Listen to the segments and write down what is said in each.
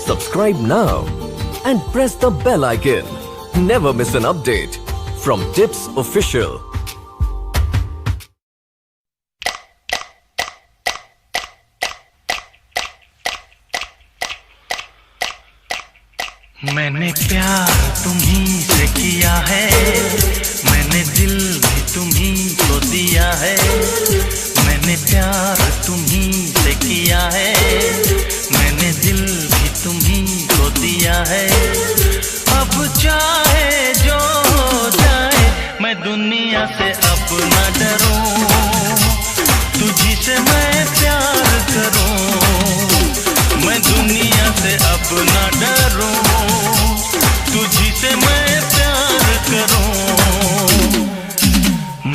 Subscribe now and press the bell icon. Never miss an update from Tips Official. मैंने प्यार तुम्ही से किया है, मैंने दिल भी तुम्ही को दिया है। मैंने प्यार तुम्ही से किया है, मैंने दिल भी तुम्ही को दिया है। अब चाहे जो हो जाए, मैं दुनिया से अब न डरूं, तुझी से मैं प्यार करूं। मैं दुनिया से अब न डरूं, तुझी से मैं प्यार करूं।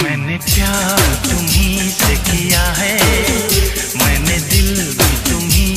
मैंने प्यार तुम्ही से किया है, मैंने दिल भी तुम्ही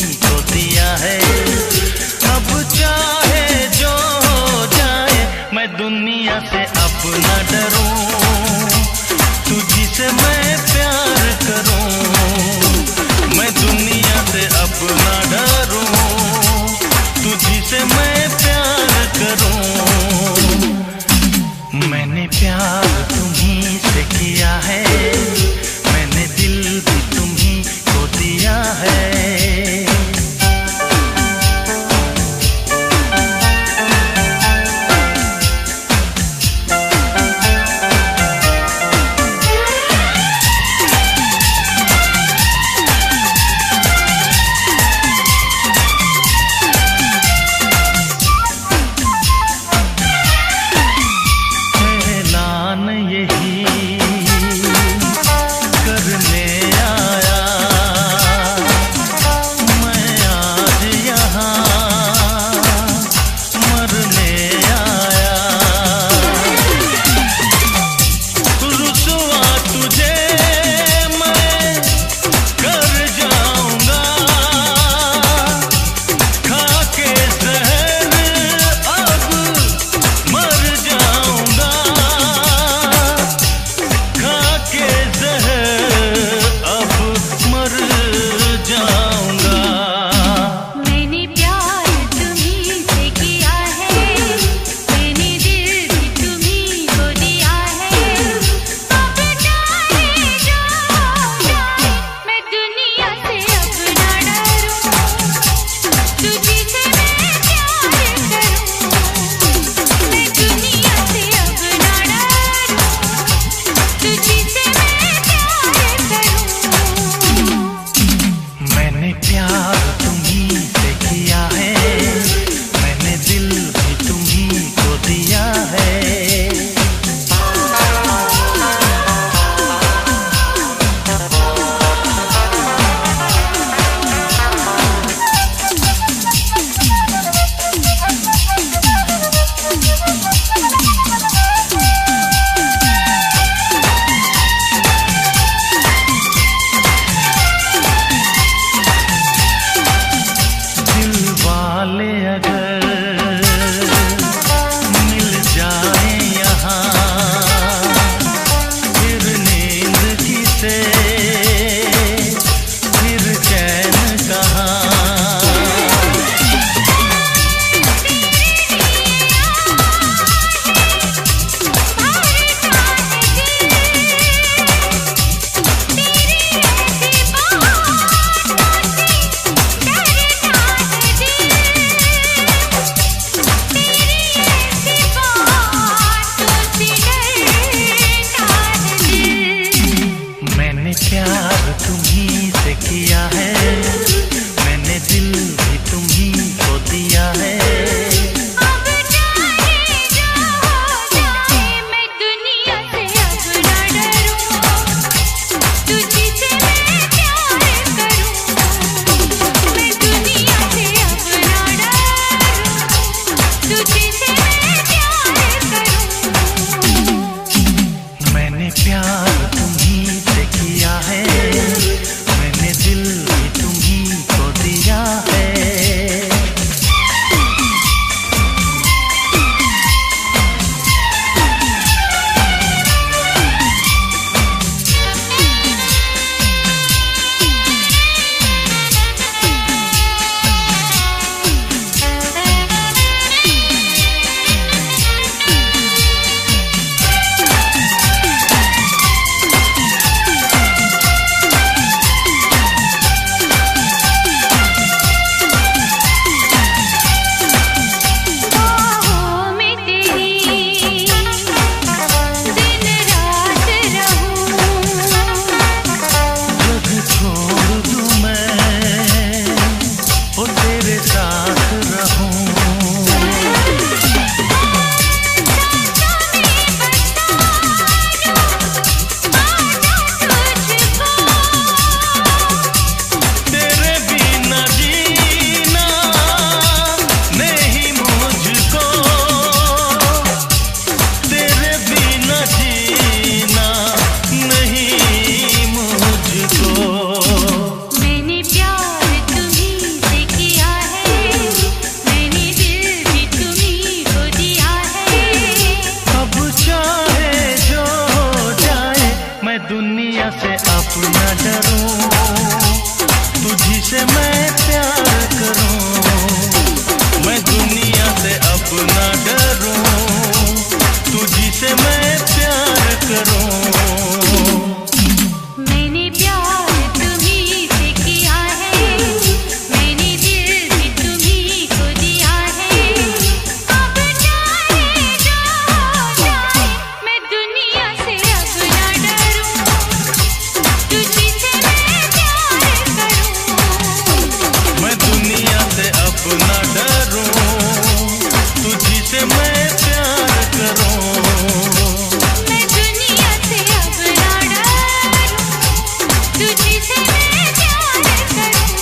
मैं प्यार करूं, मैं दुनिया से अब ना डरूं, तुझी से मैं प्यार करूं। मैंने प्यार तुम्हीं से किया है, मैंने दिल भी तुम्हीं को दिया है। अब जाए जो जाए, मैं दुनिया से अब ना डरूं, तुझी से मैं प्यार करूं। मैं दुनिया से अब ना डरूं, तुझी से मैं प्यार करूं। मैं दुनिया से अब ना डरूं, तुझी से मैं प्यार करूं।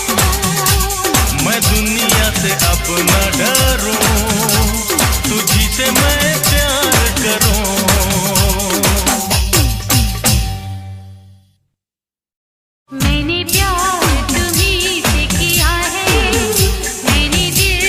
मैं दुनिया से अब न डरूं, तुझी से मैं प्यार करूं। मैंने प्यार तुम्हीं से किया है, मैंने दिल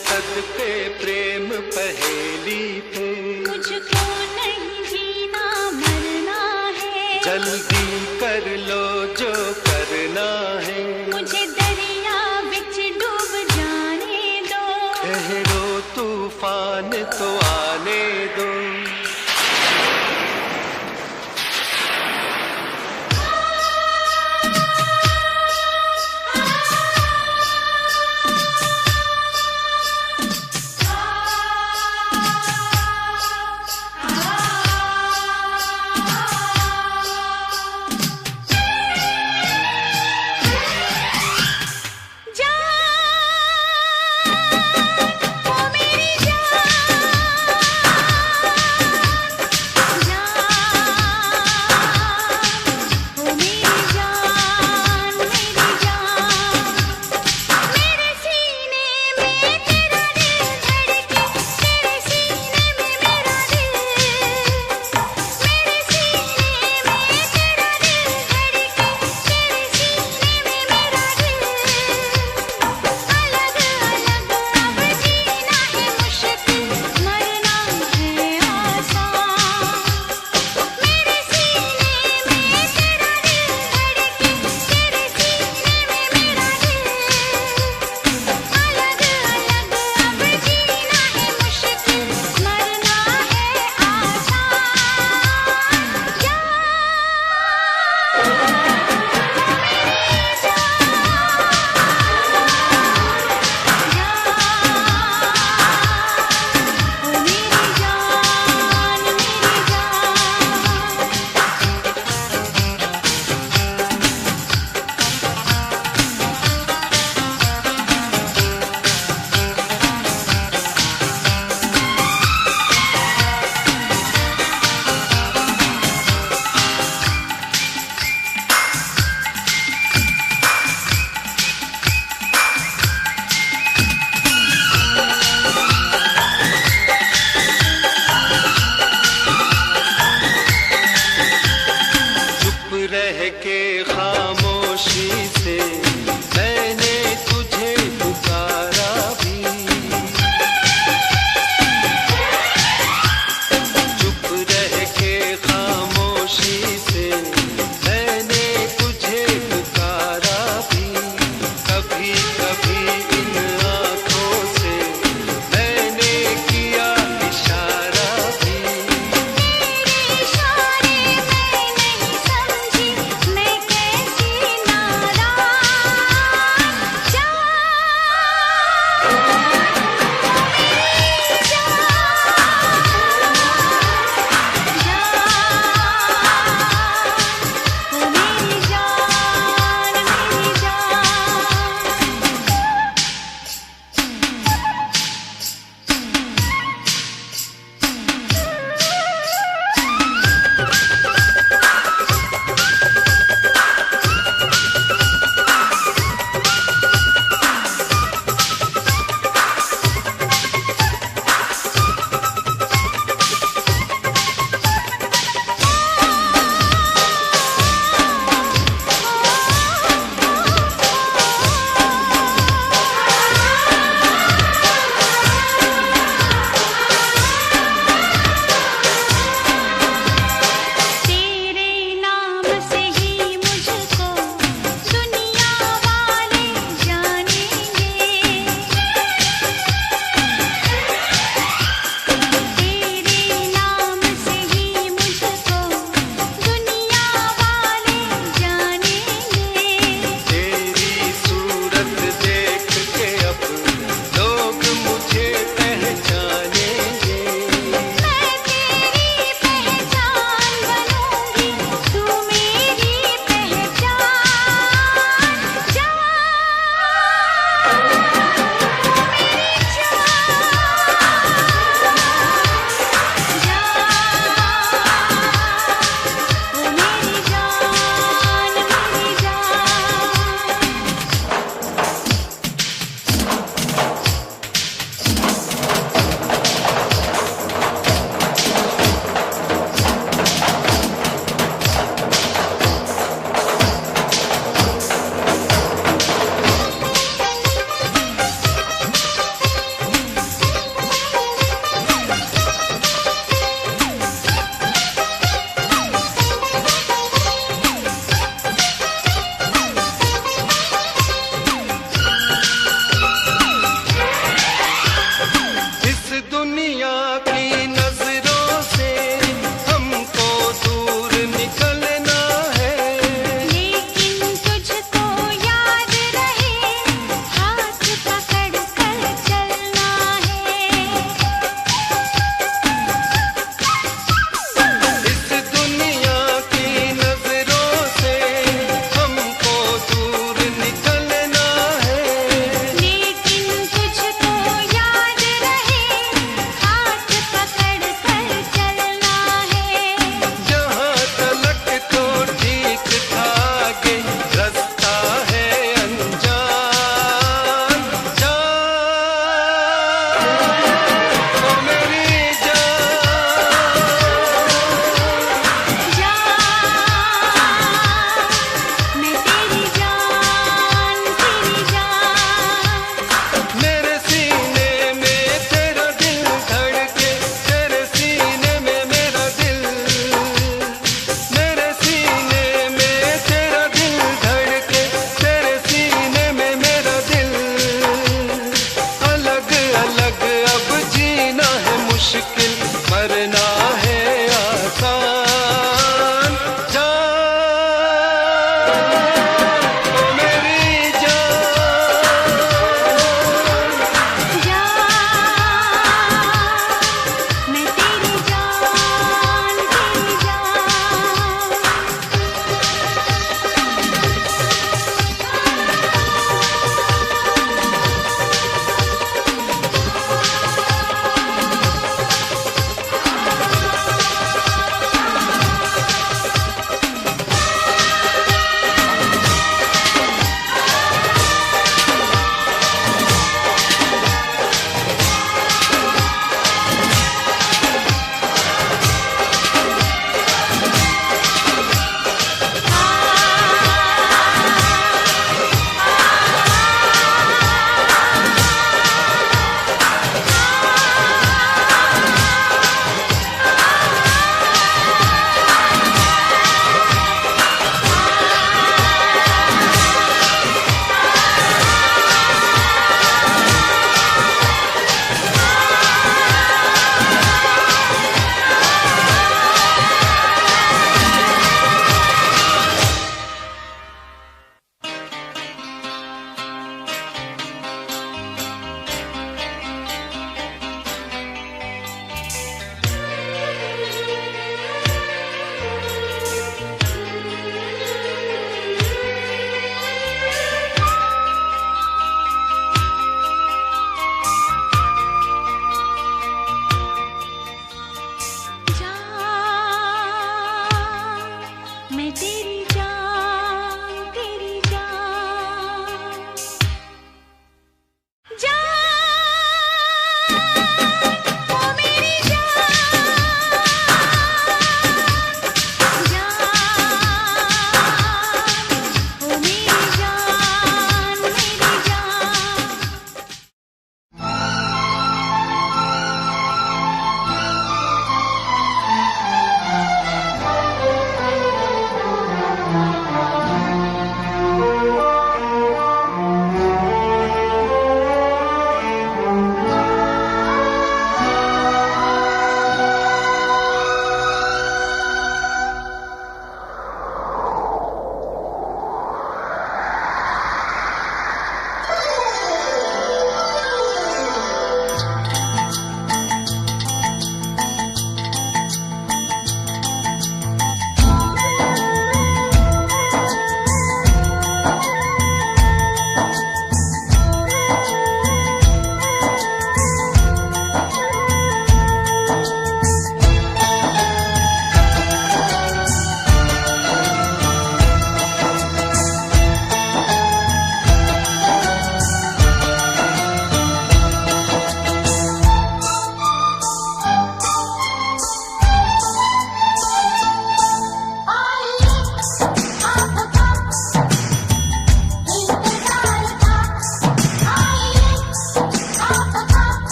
सदके प्रेम पहेली पे। मुझको नहीं जीना मरना है, जल्दी कर लो जो करना है। मुझे दरिया बिच डूब जाने दो। ठहरो तूफान तो आने दो।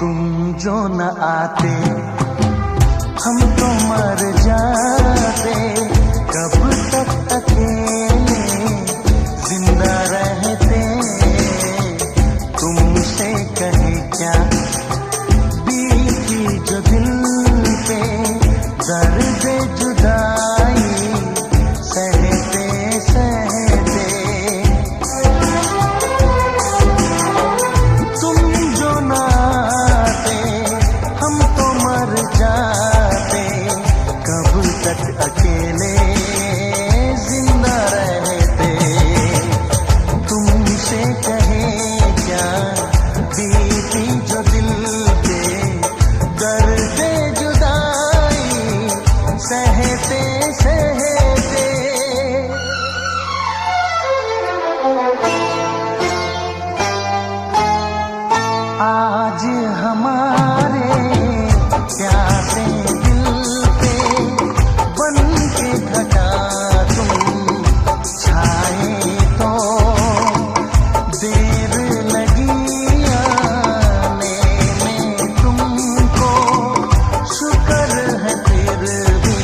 तुम जो न आते हम तो मर जाते, कब तक अकेले जिंदा रहते। तुमसे कहे क्या बीती जो दिल पे, दर्द जुदाई सहते सहते। तुम जो न आते हम तो मर जाते, कब तक अकेले जिंदा रहते। तुमसे कहे क्या बीती जो दिल पे, दर्द जुदाई सहते सहते। आज हमारे प्यासे दिल पे बन के घटा तुम छाए तो, देर लगी आने में तुमको, शुक्र है फिर भी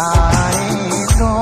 आए तो।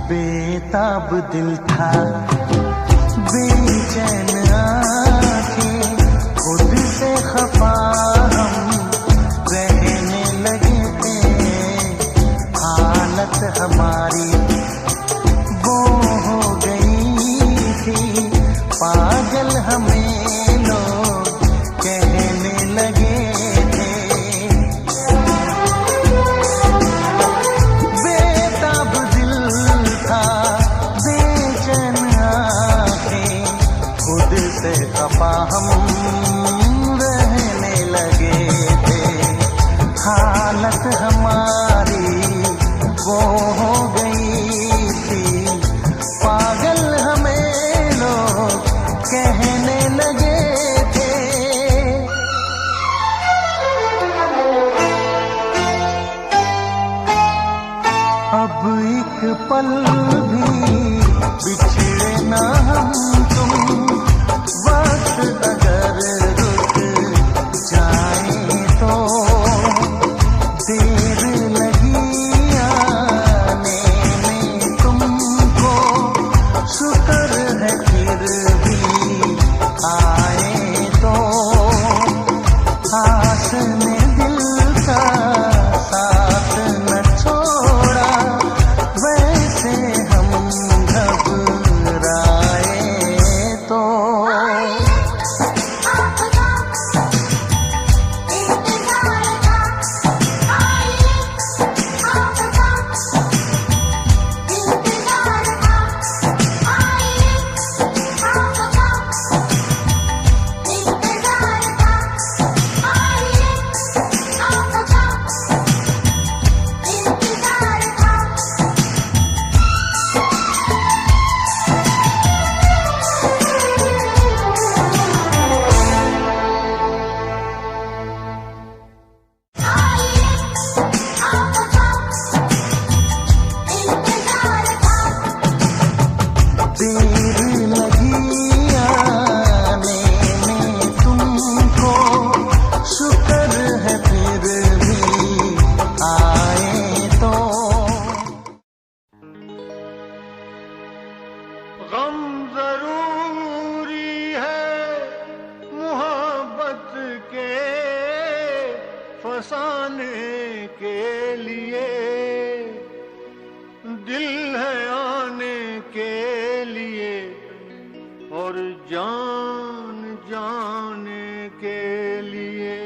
बेताब दिल था, बेचैन आंखें, खुद से खफा हम रहने लगे थे। हालत हमारी वो हो गई थी, पागल हमें लोग कहने लगे थे। बेताब दिल था, बेचैन आंखें, खुद से खफा हम रहने लगे थे। हालत हमारी वो हो गई थी, पागल हमें लोग कहने लगे थे। अब एक पल भी बिछड़े ना हम तुम, वक्त अगर रुक जाए तो, देर जान जाने के लिए।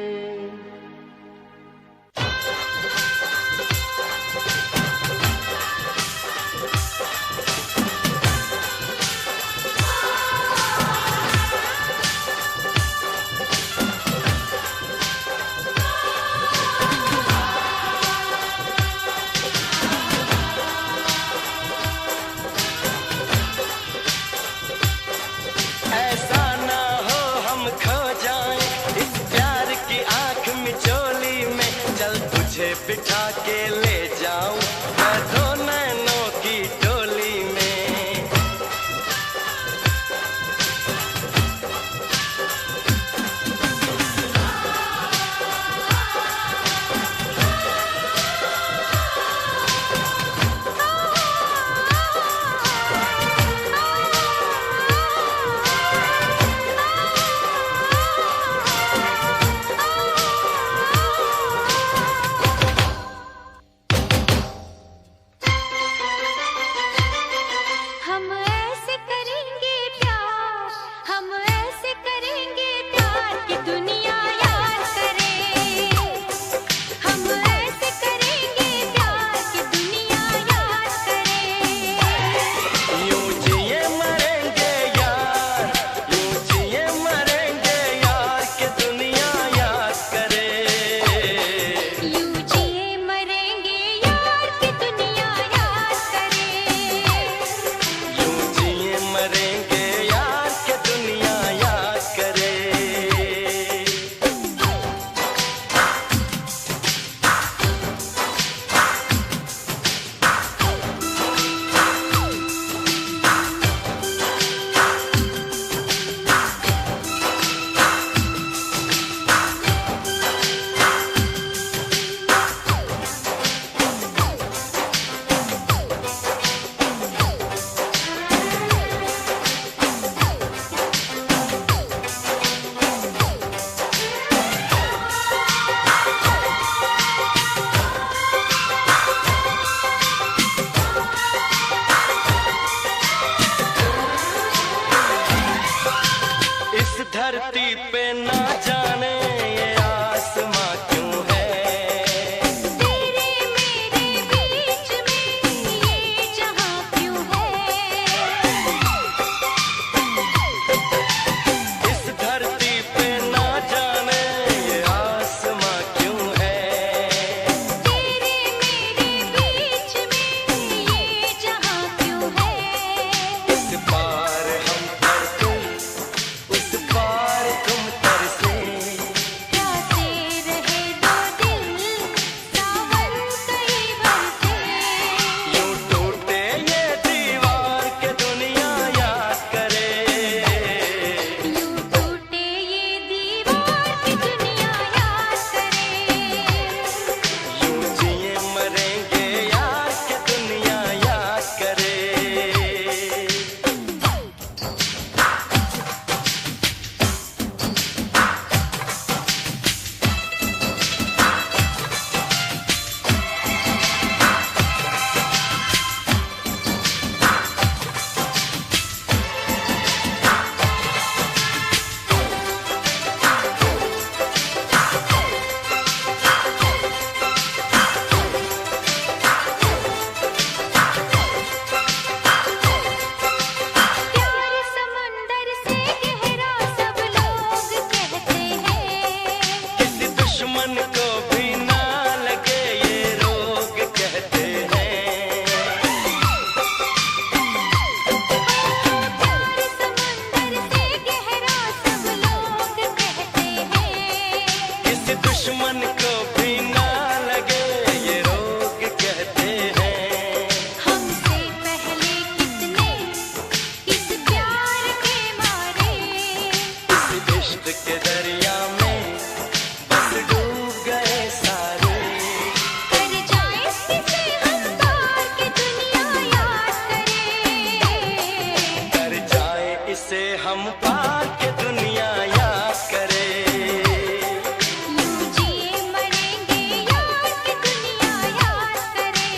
बिठा के ले जाऊं मैं दो नैनों की डोली में। धरती पे ना जाने ये आसमां क्यों है, तेरे मेरे बीच में ये जहां क्यों है। इस धरती पे ना जाने ये आसमां क्यों है, तेरे मेरे बीच में ये जहां क्यों है। इस पार हम तरसे उस पार तुम तरसे, प्यासे रहे दो दिल सावन कई बरसे। यूं टूटे ये दीवार के दुनिया याद करे, यूं टूटे ये दीवार की दुनिया याद करे। यूं जिए मरेंगे यार के दुनिया याद करे। प्यार समंदर से गहरा सब लोग कहते हैं। किसी दुश्मन को भी ना लगे ये रोग कहते हैं। प्यार समंदर से गहरा सब लोग कहते हैं। किसी दुश्मन को भी ना लगे ये रोग कहते हैं। हमसे पहले कितने इस प्यार के मारे, इस इश्क के दरिया में बस डूब गए सारे। कर जाए इसे हम पार के दुनिया याद करे। कर जाए इसे हम पार के दुनिया याद करे। यूं जिए मरेंगे यार की दुनिया याद करे।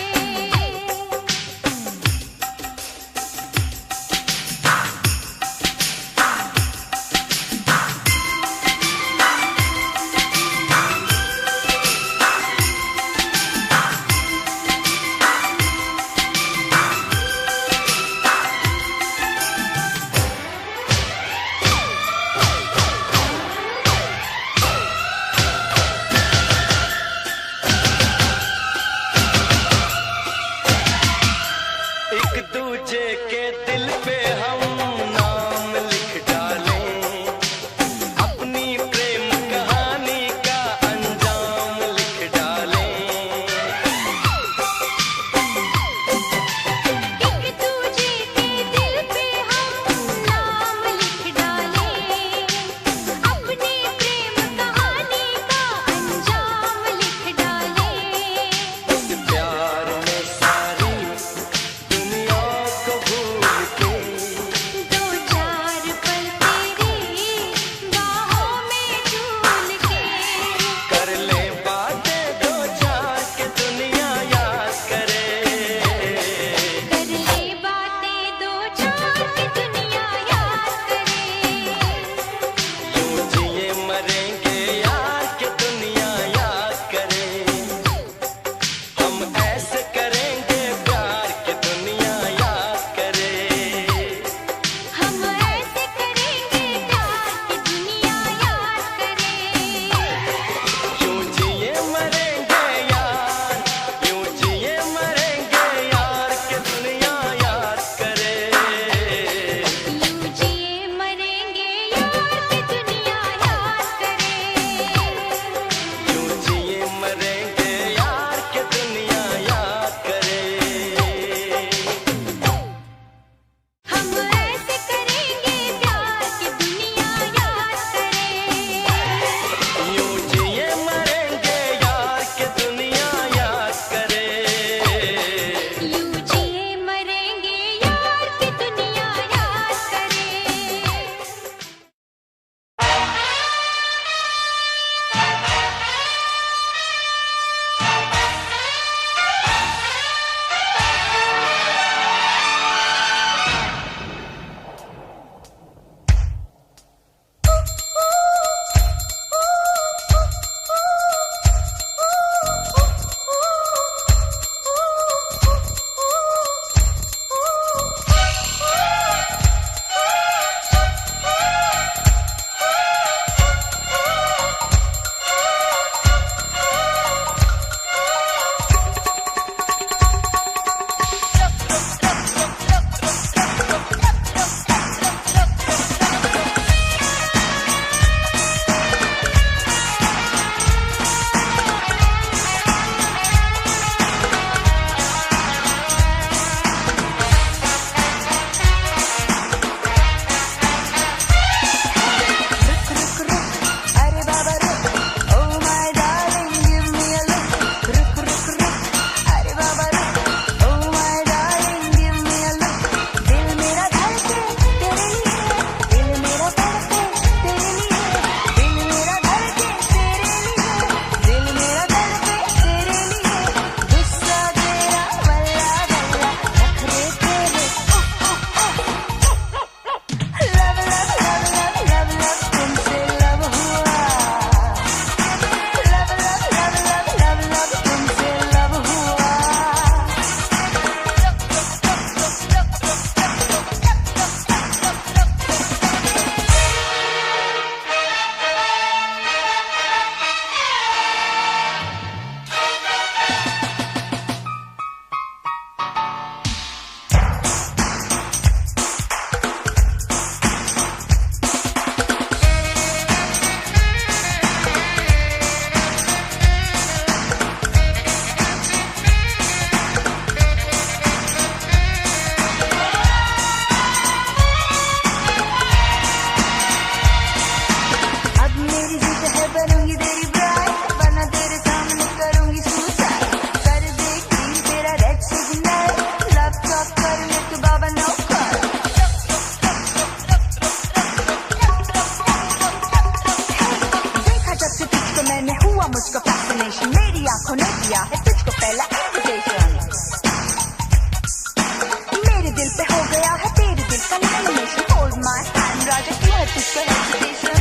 इसको hesitation?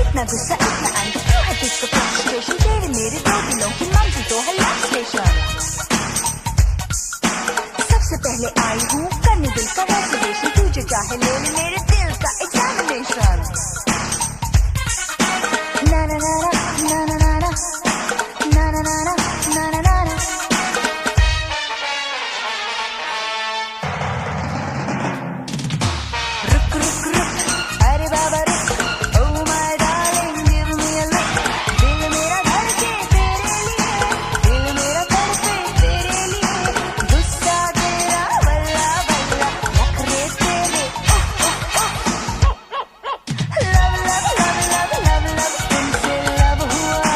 इतना गुस्सा इतना एंगर क्यों है तुझको frustration? तेरे मेरे दो दिलों की मंजिल तो है love station. सबसे पहले आई हूँ करने दिल का reservation. तू जो चाहे ले ले मेरे दिल का examination. Na na na na na na na na na na na na na na na. रुक रुक रुक अरे बाबा रुक. Oh my darling, give me a look. दिल मेरा धड़के तेरे लिए, दिल मेरा तड़पे तेरे लिए. गुस्सा तेरा बल्ला बल्ला, नखरे तेरे love love love love love love तुमसे love हुआ.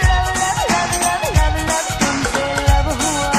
Love love love love love love तुमसे love हुआ.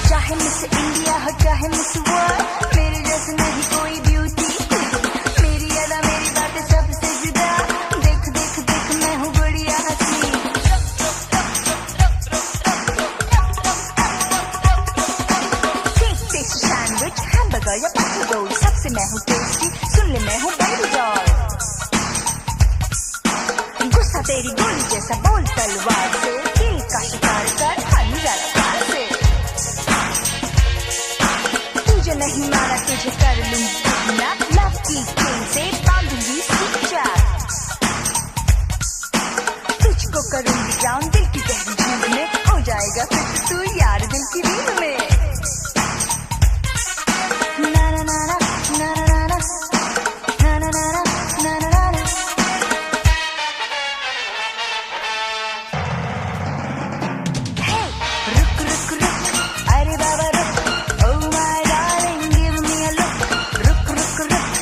चाहे मिस इंडिया हो चाहे मिस वर्ल्ड, मेरे जैसे नहीं कोई ब्यूटी. मेरी अदा मेरी बातें सबसे जुदा. देख देख देख मैं हूँ बढ़िया हंसी. केक पेस्ट्री सैंडविच हैमबर्गर या पैटी रोल, सबसे मैं हूँ टेस्टी. सुन ले मैं हूँ बेबी डॉल. गुस्सा तेरी गोली जैसा बोल तलवार से. दिल का शिकार कर हनी जरा प्यार से. तुझे नहीं माना तुझे कर लूंगी किडनैप. लव की चेन से बांधूंगी स्विच. तुझको करूंगी डाउन दिल की गहरी झील में. हो जाएगा फिर तू यार दिल की रील में. ना ना ना ना ना ना ना ना ना ना ना ना ना ना ना. Hey, रुक रुक रुक अरे बाबा रुक. Oh my darling, give me a look. रुक रुक रुक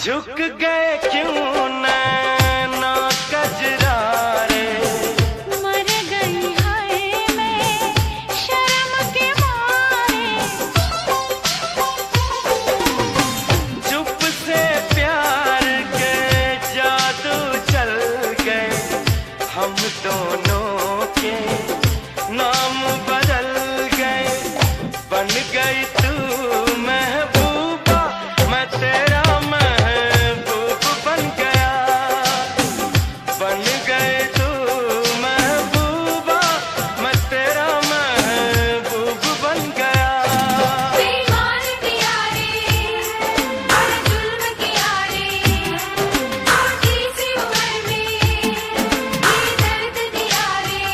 झुक गए क्यों नैना कजरारे, मर गई हाय मैं शर्म के मारे, चुप से प्यार के जादू चल गए, हम दोनों के नाम बदल गए, बन गई तू महबूबा, मैं तेरा महबूब बन गया, बन गए तू महबूबा, मैं तेरा महबूब बन गया। बेईमान किया रे, बड़ा जुल्म किया रे, छोटी सी उम्र में ये दर्द दिया रे,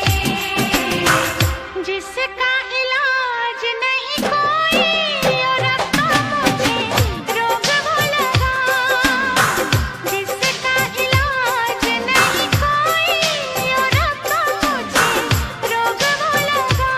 जिसका इलाज नहीं कोई और अब तो मुझे रोग वो लगा, जिसका इलाज नहीं कोई और अब तो मुझे रोग वो लगा।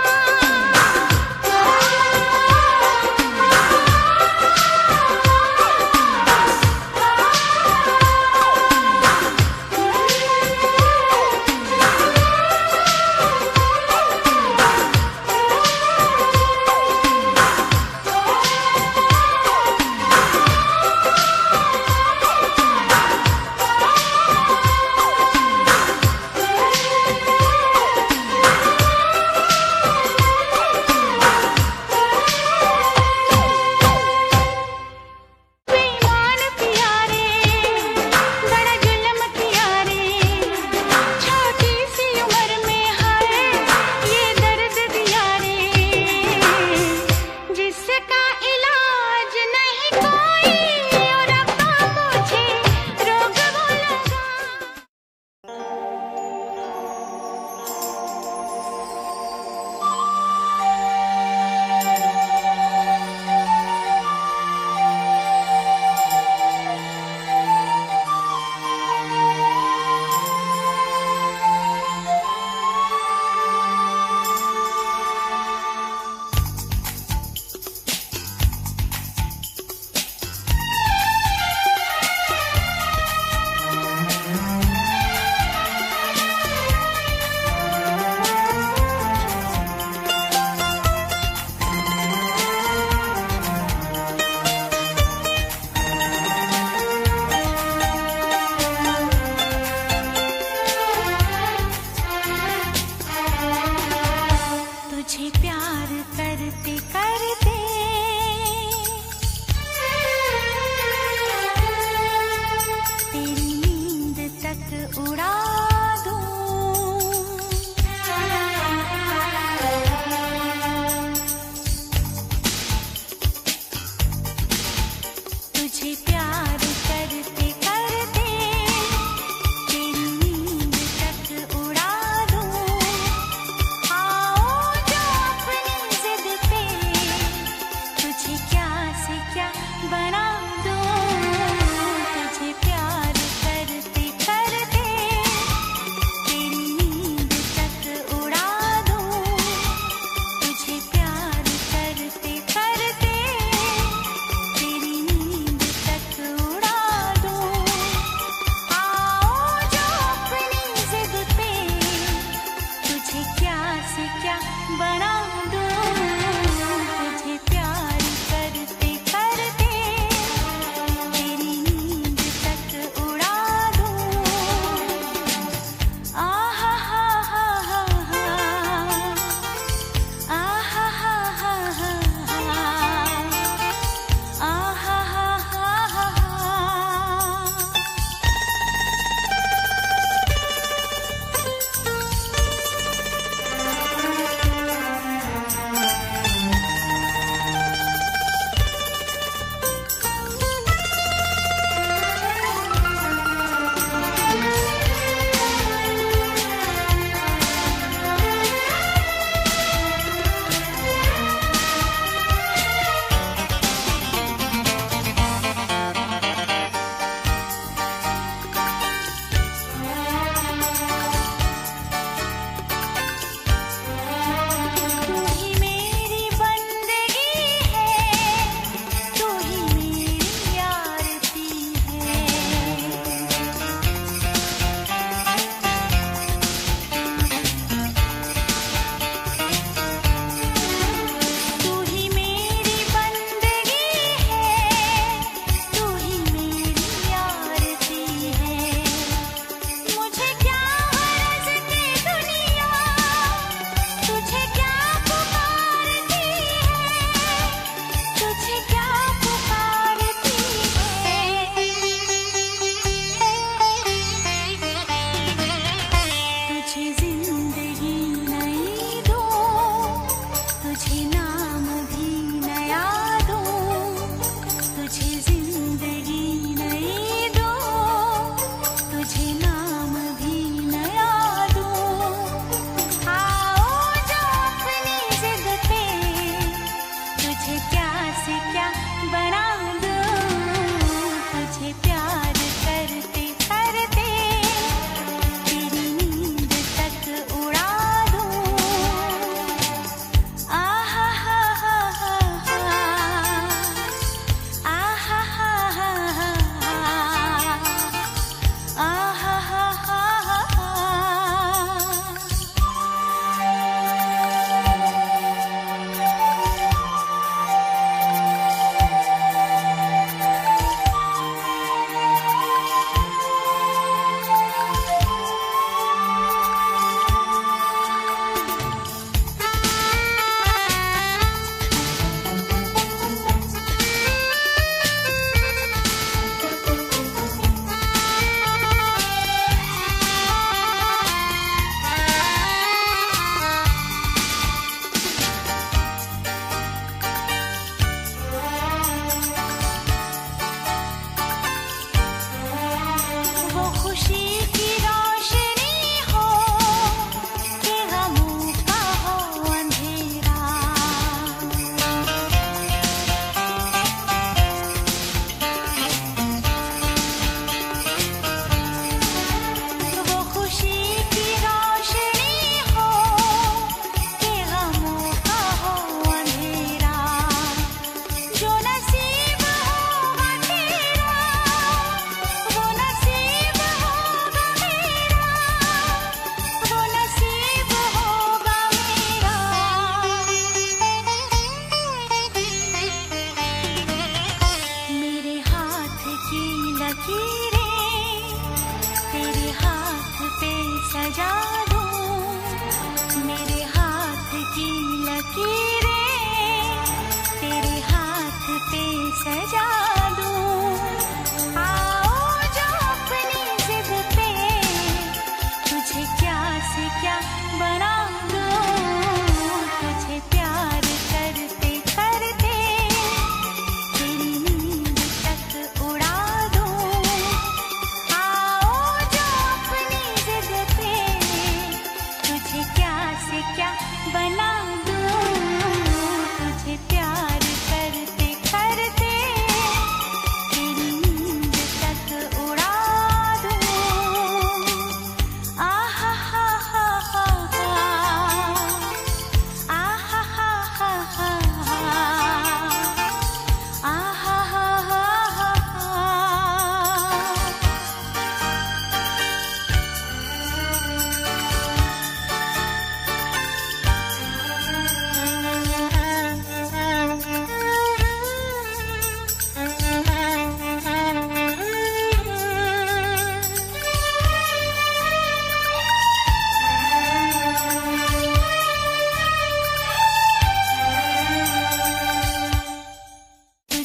बेईमान किया रे, बड़ा जुल्म किया रे, छोटी सी उम्र में हाय ये दर्द दिया रे, जिसका इलाज नहीं कोई और अब तो मुझे रोग वो लगा। तुझे प्यार करते करते तेरी नींद तक उड़ा दूं, तुझे प्यार करते करते तेरी नींद तक उड़ा दूं, आओ जो अपनी जिद पे तुझे क्या से क्या बना दूं, तुझे प्यार करते करते तेरी नींद तक उड़ा दूं, तुझे प्यार करते करते तेरी नींद तक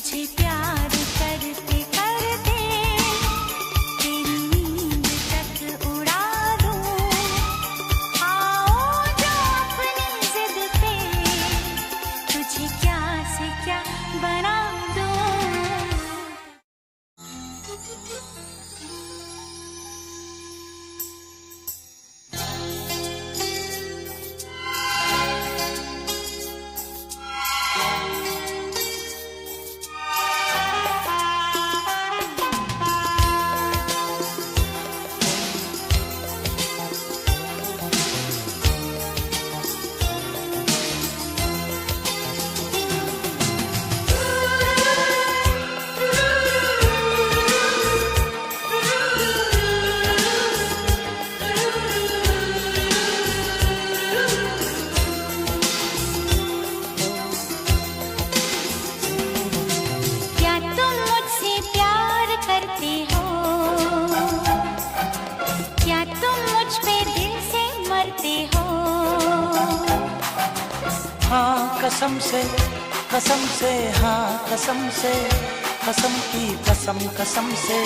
तुझे प्यार करते करते तेरी नींद तक उड़ा दूं। आओ जो अपनी जिद पे तुझे क्या से क्या बना दूं। क्या तुम मुझसे प्यार करते हो? क्या तुम मुझ पे दिल से मरते हो? हाँ कसम से हाँ कसम से, कसम की कसम कसम से,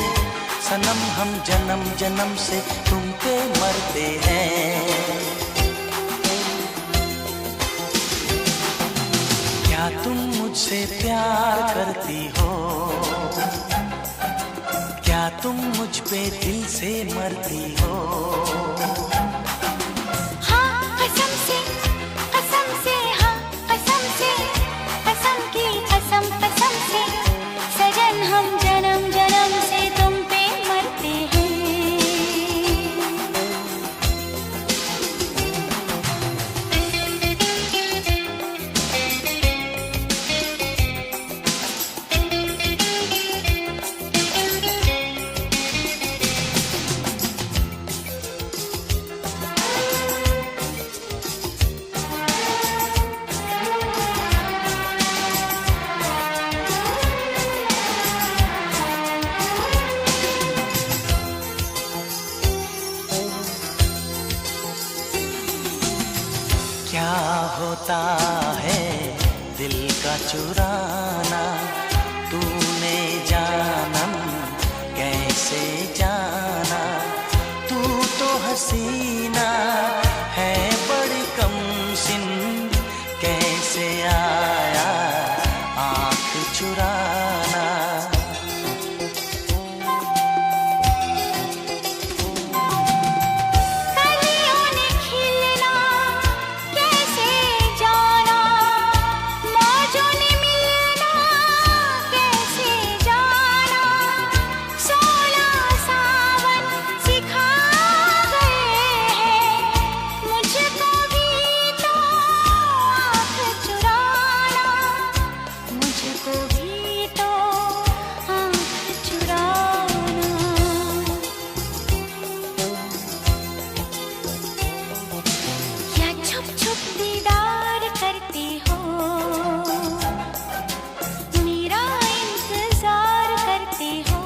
सनम हम जन्म जन्म से तुम पे मरते हैं। क्या तुम मुझसे प्यार करती हो? क्या तुम मुझ पे दिल से मरती हो? हाँ कसम से हाँ कसम से, कसम की कसम कसम से, सजन हम जन्म जन्म से तुम पे मरते हैं। क्या होता है दिल का चुराना, तूने जानम कैसे जाना? तू तो हसीना है बड़ी कमसिन, कैसे आया आँख चुराना? कलियों ने खिलना कैसे जाना, मौजों ने मिलना कैसे जाना? 16 सावन सिखा गए हैं मुझको भी तो आँख चुराना, मुझको भी तो आँख चुराना। क्या छुप छुप दीदार करते हो? मेरा इंतजार करते हो?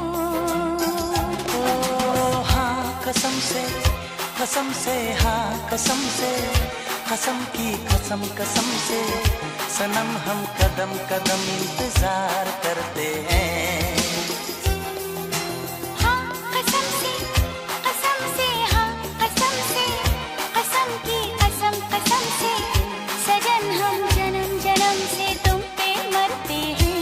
ओ हाँ कसम से हाँ कसम से, कसम की कसम कसम से, सनम हम कदम कदम इंतजार करते हैं। हाँ कसम से हाँ कसम से, कसम की कसम कसम से, सजन हम जन्म जन्म से तुम पे मरते हैं।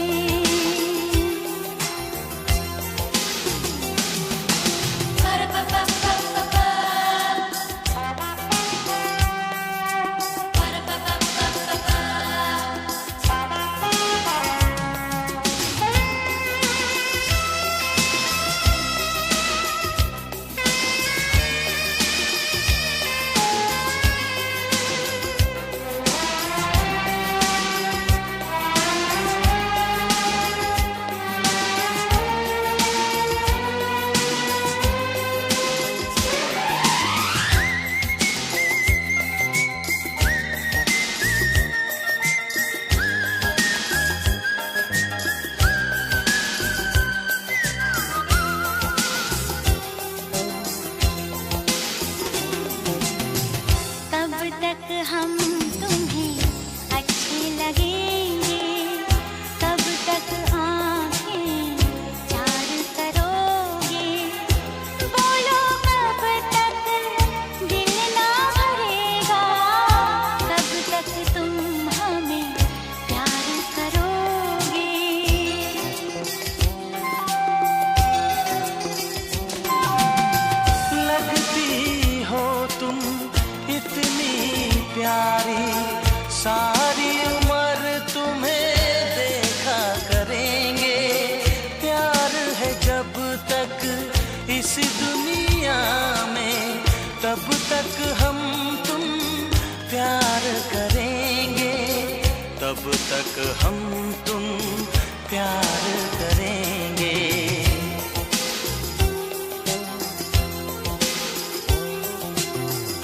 प्यार करेंगे।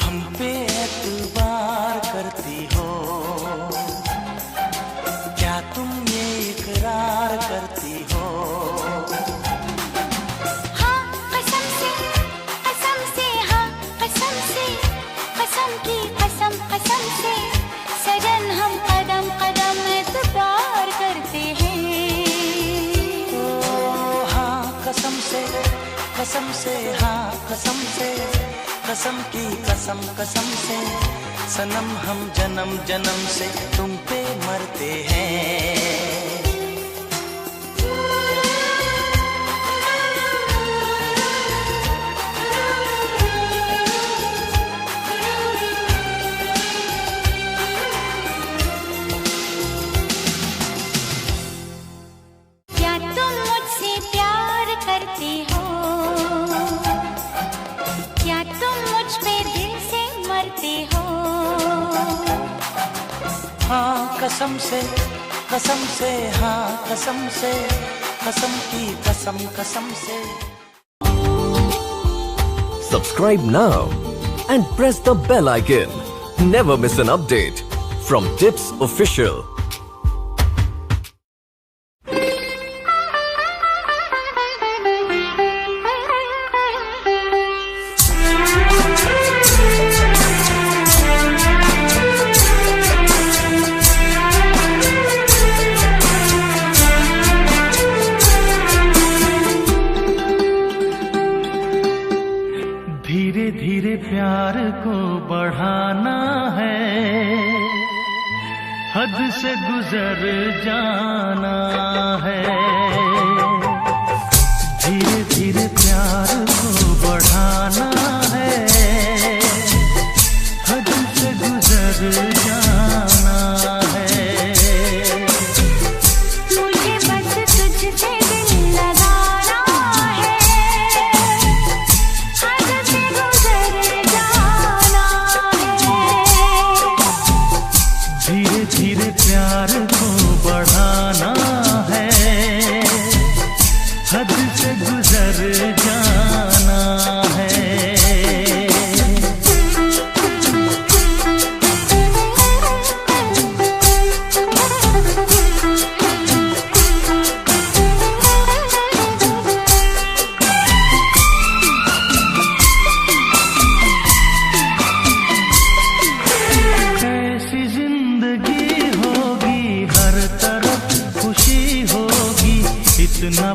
हम पे एतबार करती हो, क्या तुम ये इकरार करती हो? हाँ कसम से हाँ कसम से, कसम की कसम से सजन हम कदम कदम एतबार करते हैं। ओ हाँ कसम से हाँ कसम से, कसम की कसम से सनम हम जन्म जन्म से तुम पे मरते हैं। क्या तुम मुझसे प्यार करते हो? क्या तुम मुझ पे दिल से मरते हो? हाँ कसम से हाँ कसम से, कसम की कसम से। Subscribe now and press the bell icon. Never miss an update from Tips Official. धीरे धीरे प्यार को बढ़ाना है, हद से गुजर जाना है। धीरे धीरे प्यार को बढ़ाना है, हद से गुजर जाना है। मुझे बस तुझसे दिल लगाना है, हद से गुजर जाना है। धीरे धीरे प्यार को बढ़ाना है, हद से गुजर जाना है। कैसी जिंदगी होगी, हर तरफ खुशी होगी, इतना